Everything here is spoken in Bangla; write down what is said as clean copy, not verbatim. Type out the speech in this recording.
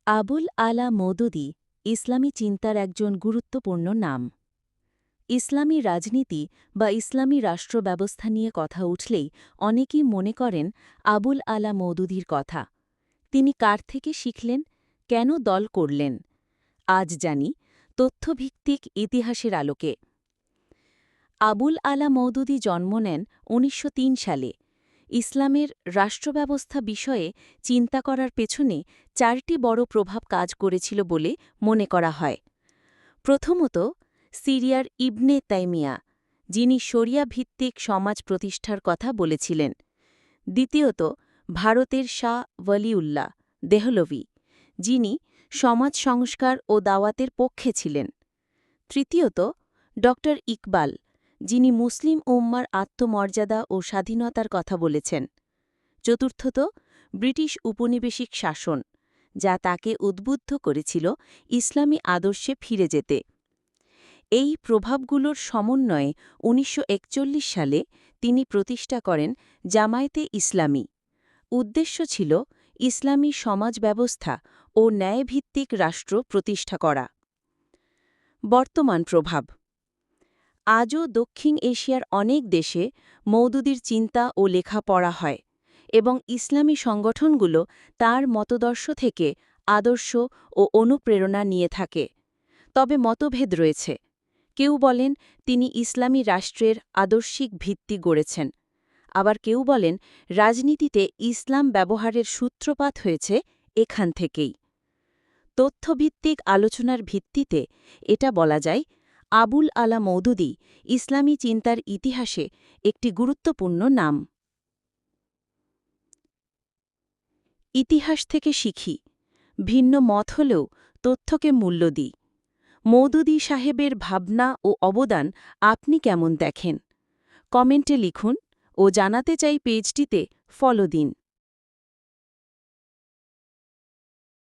আবুল আলা মওদুদী ইসলামী চিন্তার একজন গুরুত্বপূর্ণ নাম। ইসলামী রাজনীতি বা ইসলামী রাষ্ট্র ব্যবস্থা নিয়ে কথা উঠলেই অনেকেই মনে করেন আবুল আলা মওদুদীর কথা। তিনি কার থেকে শিখলেন, কেন দল করলেন? আজ জানি তথ্যভিত্তিক ইতিহাসের আলোকে। আবুল আলা মওদুদী জন্ম নেন ১৯০৩ সালে। ইসলামের রাষ্ট্রব্যবস্থা বিষয়ে চিন্তা করার পেছনে ৪টি বড় প্রভাব কাজ করেছিল বলে মনে করা হয়। প্রথমত, সিরিয়ার ইবনে তাইমিয়া, যিনি শরিয়া ভিত্তিক সমাজ প্রতিষ্ঠার কথা বলেছিলেন। দ্বিতীয়ত, ভারতের শাহ ওয়ালিউল্লাহ দেহলভি, যিনি সমাজ সংস্কার ও দাওয়াতের পক্ষে ছিলেন। তৃতীয়ত, ড ইকবাল, যিনি মুসলিম উম্মার আত্মমর্যাদা ও স্বাধীনতার কথা বলেছেন। চতুর্থত, ব্রিটিশ উপনিবেশিক শাসন, যা তাকে উদ্বুদ্ধ করেছিল ইসলামী আদর্শে ফিরে যেতে। এই প্রভাবগুলোর সমন্বয়ে ১৯৪১ সালে তিনি প্রতিষ্ঠা করেন জামায়াতে ইসলামী। উদ্দেশ্য ছিল ইসলামী সমাজ ব্যবস্থা ও ন্যায়ভিত্তিক রাষ্ট্র প্রতিষ্ঠা করা। বর্তমান প্রভাব। আজও দক্ষিণ এশিয়ার অনেক দেশে মওদুদীর চিন্তা ও লেখা পড়া হয় এবং ইসলামী সংগঠনগুলো তার মতদর্শ থেকে আদর্শ ও অনুপ্রেরণা নিয়ে থাকে। তবে মতভেদ রয়েছে। কেউ বলেন তিনি ইসলামী রাষ্ট্রের আদর্শিক ভিত্তি গড়েছেন, আবার কেউ বলেন রাজনীতিতে ইসলাম ব্যবহারের সূত্রপাত হয়েছে এখান থেকেই। তথ্যভিত্তিক আলোচনার ভিত্তিতে এটা বলা যায়, আবুল আলা মওদুদী ইসলামী চিন্তার ইতিহাসে একটি গুরুত্বপূর্ণ নাম। ইতিহাস থেকে শিখি, ভিন্ন মত হলেও তথ্যকে মূল্য দিই। মওদুদী সাহেবের ভাবনা ও অবদান আপনি কেমন দেখেন? কমেন্টে লিখুন ও জানাতে চাই পেজটিতে ফলো দিন।